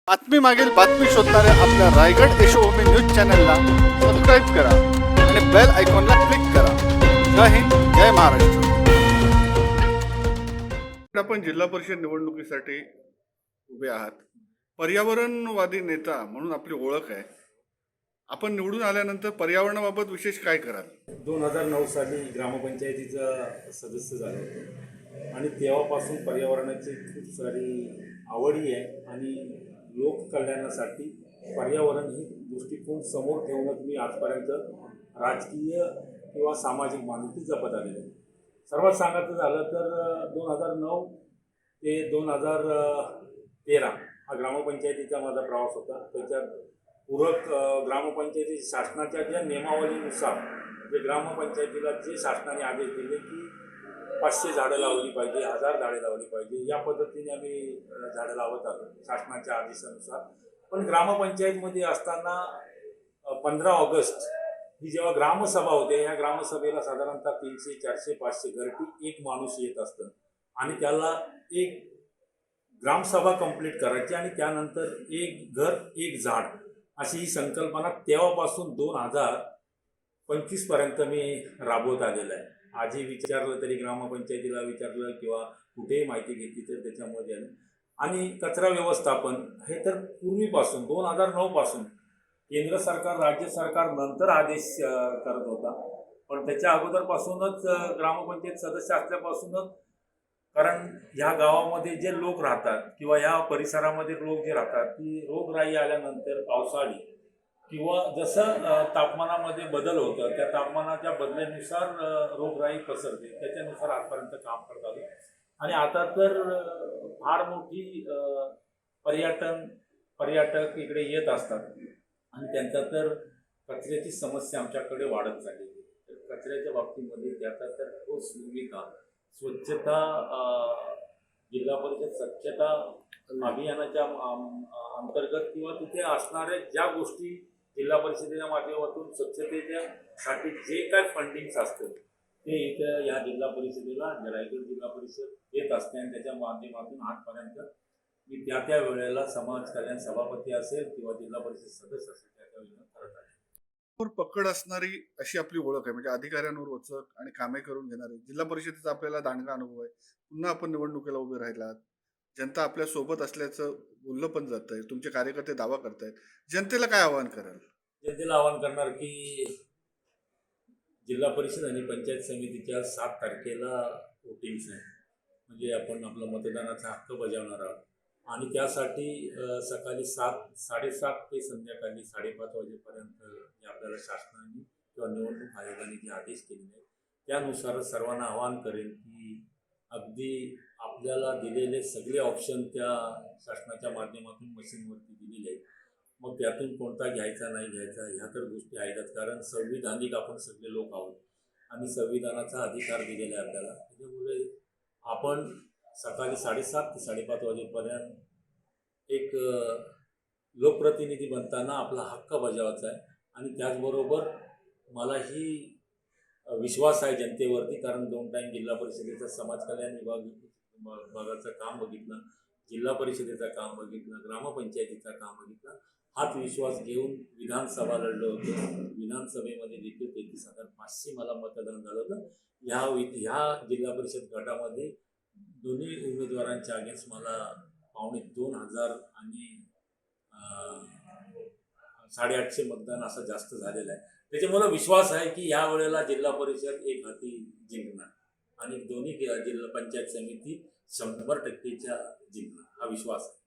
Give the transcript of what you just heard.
बातमी मागील बातमी शोधणाऱ्या आपल्या रायगड यशोभूमी न्यूज चॅनलला सबस्क्राईब करा आणि बेल आयकॉनला क्लिक करा. जय हिंद, जय महाराष्ट्र. आपण जिल्हा परिषद निवडणुकीसाठी उभे आहात. पर्यावरणवादी नेता म्हणून आपली ओळख आहे. आपण निवडून आल्यानंतर पर्यावरणाबाबत विशेष काय कराल? 2009 साली ग्रामपंचायतीचा सदस्य झालो होतो आणि तेव्हापासून पर्यावरणाची खूप सारी आवडी आहे आणि लोककल्याणासाठी पर्यावरण ही दृष्टिकोन समोर ठेवूनच मी आजपर्यंत राजकीय किंवा सामाजिक मानकी जपत आलेलो आहे. सर्वात सांगायचं झालं तर 2009 ते 2013 हा ग्रामपंचायतीचा माझा प्रवास होता. त्याच्यात पूरक ग्रामपंचायती शासनाच्या ज्या नियमावलीनुसार जे ग्रामपंचायतीला जे शासनाने आदेश दिले की 500 झाडं लावली पाहिजे, 1000 झाडे लावली पाहिजे, या पद्धतीने आम्ही झाडं लावत आलो शासनाच्या आदेशानुसार. पण ग्रामपंचायतमध्ये असताना 15 ऑगस्ट ही जेव्हा ग्रामसभा होते, या ग्रामसभेला साधारणतः 300, 400, 500 घरटी एक माणूस येत असतं आणि त्याला एक ग्रामसभा कंप्लीट करायची आणि त्यानंतर एक घर एक झाड अशी ही संकल्पना तेव्हापासून 2025 पर्यंत मी राबवत आलेलं आहे. आजही विचारलं तरी ग्रामपंचायतीला विचारलं किंवा कुठेही माहिती घेतली तर त्याच्यामध्ये आलं. आणि कचरा व्यवस्थापन हे तर पूर्वीपासून 2009 पासून केंद्र सरकार राज्य सरकार नंतर आदेश करत होता, पण त्याच्या अगोदरपासूनच ग्रामपंचायत सदस्य असल्यापासूनच, कारण ह्या गावामध्ये जे लोक राहतात किंवा ह्या परिसरामध्ये लोक जे राहतात ती रोगराई आल्यानंतर पावसाळी किंवा जसं तापमानामध्ये बदल होतं त्या तापमानाच्या बदलानुसार रोगराई पसरते, त्याच्यानुसार आजपर्यंत काम करत आलो. आणि आता तर फार मोठी पर्यटक इकडे येत असतात आणि त्यांचा तर कचऱ्याची समस्या आमच्याकडे वाढत चालली. तर कचऱ्याच्या बाबतीमध्ये त्याचा तर ठोस भूमिका स्वच्छता जिल्हा परिषद स्वच्छता अभियानाच्या अंतर्गत किंवा तिथे असणाऱ्या ज्या गोष्टी जिल्हा परिषदेच्या माध्यमातून स्वच्छतेच्यासाठी जे काय फंडिंग्स असतं ते इथं या जिल्हा परिषदेला रायगड जिल्हा परिषद देत असते आणि त्याच्या माध्यमातून आजपर्यंत मी त्या वेळेला समाज कल्याण सभापती असेल किंवा जिल्हा परिषद सदस्य असेल त्या वेळेला करत आहे. पकड असणारी अशी आपली ओळख आहे, म्हणजे अधिकाऱ्यांवर वचक आणि कामे करून घेणारे. जिल्हा परिषदेचा आपल्याला दांडगा अनुभव आहे. पुन्हा आपण निवडणुकीला उभे राहिलात. जनता आपल्या सोबत असल्याचं बोललं पण जात आहे. तुमचे कार्यकर्ते दावा करतायत. जनतेला काय आवाहन कराल? जनतेला आवाहन करणार की जिल्हा परिषद आणि पंचायत समितीच्या 7 तारखेला वोटिंग्स आहे, म्हणजे आपण आपला मतदानाचा हक्क बजावणार आहोत आणि त्यासाठी सकाळी 7:30 ते संध्याकाळी 5:30 वाजेपर्यंत जे आपल्याला शासनाने किंवा निवडणूक आयोगाने जे आदेश केलेले आहेत त्यानुसार सर्वांना आवाहन करेन की अगदी आपल्याला दिलेले सगळे ऑप्शन त्या शासनाच्या माध्यमातून मशीनवरती दिलेले आहेत. मग त्यातून कोणता घ्यायचा नाही घ्यायचा ह्या तर गोष्टी आहेतच, कारण संविधानिक आपण सगळे लोक आहोत आणि संविधानाचा अधिकार दिलेला आहे आपल्याला. त्याच्यामुळे आपण सकाळी 7:30 ते 5:30 वाजेपर्यंत एक लोकप्रतिनिधी बनताना आपला हक्क बजावायचा आहे. आणि त्याचबरोबर मलाही विश्वास आहे जनतेवरती, कारण 2 टाईम जिल्हा परिषदेचा समाज कल्याण विभागाचं काम बघितलं, जिल्हा परिषदेचं काम बघितलं, ग्रामपंचायतीचं काम बघितलं. हाच विश्वास घेऊन विधानसभा लढलो होतो. विधानसभेमध्ये देखील 33,500 मला मतदान झालं होतं. ह्या जिल्हा परिषद गटामध्ये दोन्ही उमेदवारांच्या अगेन्स्ट मला 2,500 आणि 850 मतदान असं जास्त झालेलं आहे. त्याच्यामुळे विश्वास आहे की या वेळेला जिल्हा परिषद एक हाती जिंकणार आणि दोन्ही जिल्हा पंचायत समिती 100% जिंकणार हा विश्वास आहे.